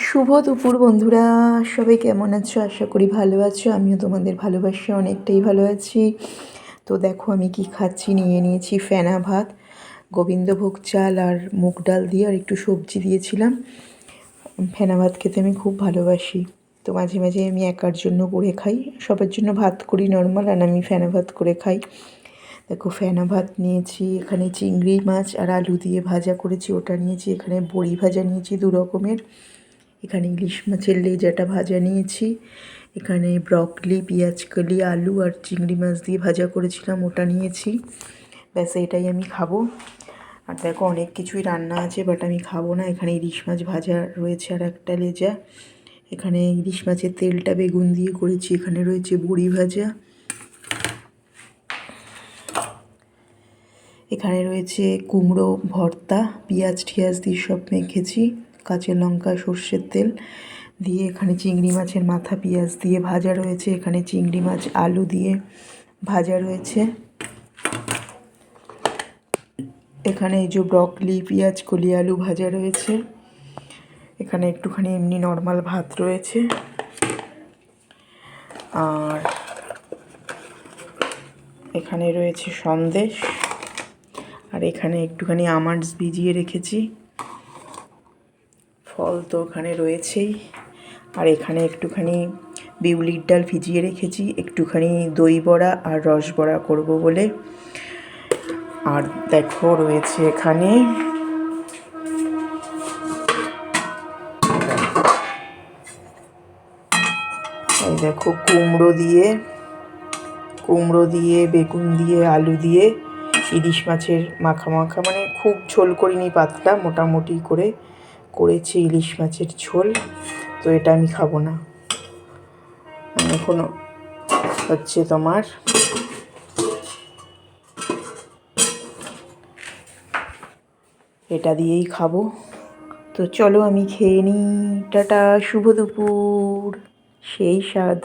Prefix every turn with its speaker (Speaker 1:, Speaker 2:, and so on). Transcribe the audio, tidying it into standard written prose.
Speaker 1: শুভ দুপুর বন্ধুরা, সবাই কেমন আছো? আশা করি ভালো আছো। আমিও তোমাদের ভালোবাসি অনেকটাই ভালো আছি। তো দেখো আমি কি খাচ্ছি। নিয়ে নিয়েছি ফেনা ভাত, গোবিন্দভোগ চাল আর মুগ ডাল দিয়ে আর একটু সবজি দিয়েছিলাম। ফেনা ভাত খেতে আমি খুব ভালোবাসি, তো মাঝে মাঝে আমি একার জন্য করে খাই, সবার জন্য ভাত করি নর্মাল, আর আমি ফেনা ভাত করে খাই। দেখো ফেনা ভাত নিয়েছি, এখানে চিংড়ি মাছ আর আলু দিয়ে ভাজা করেছি ওটা নিয়েছি, এখানে বড়ি ভাজা নিয়েছি 2 রকমের, এখানে ইলিশ মাছের লেজাটা ভাজা নিয়েছি, এখানে ব্রকলি, পেঁয়াজকলি, আলু আর চিংড়ি মাছ দিয়ে ভাজা করেছিলাম ওটা নিয়েছি। ব্যাস এটাই আমি খাবো। আর দেখো অনেক কিছুই রান্না আছে, বাট আমি খাবো না। এখানে ইলিশ মাছ ভাজা রয়েছে আর একটা লেজা, এখানে ইলিশ মাছের তেলটা বেগুন দিয়ে করেছি, এখানে রয়েছে বড়ি ভাজা, এখানে রয়েছে কুমড়ো ভর্তা, পেঁয়াজ টিয়াজ দিয়ে সব মেখেছি, কাঁচা লঙ্কা সর্ষের তেল দিয়ে, এখানে চিংড়ি মাছের মাথা পেঁয়াজ দিয়ে ভাজা রয়েছে, এখানে চিংড়ি মাছ আলু দিয়ে ভাজা রয়েছে, এখানে এই যে ব্রকলি পেঁয়াজ কলি আলু ভাজা রয়েছে, এখানে একটুখানি এমনি নর্মাল ভাত রয়েছে, আর এখানে রয়েছে সন্দেশ, আর এখানে একটুখানি আমন্ডস ভিজিয়ে রেখেছি, ফল তো ওখানে রয়েছেই, আর এখানে একটুখানি বিউলির ডাল ভিজিয়ে রেখেছি, একটুখানি দই বড়া আর রস বড়া করবো বলে। আর দেখো রয়েছে এখানে এই দেখো কুমড়ো দিয়ে বেগুন দিয়ে আলু দিয়ে ইলিশ মাছের মাখা মাখা, মানে খুব ঝোল করিনি, পাতলা মোটামুটি করে করেছি ইলিশ মাছের ঝোল। তো এটা আমি খাবো না, এখনো হচ্ছে তোমার এটা দিয়েই খাবো। তো চলো আমি খেয়ে নিই। টাটা, শুভ দুপুর। সেই স্বাদ।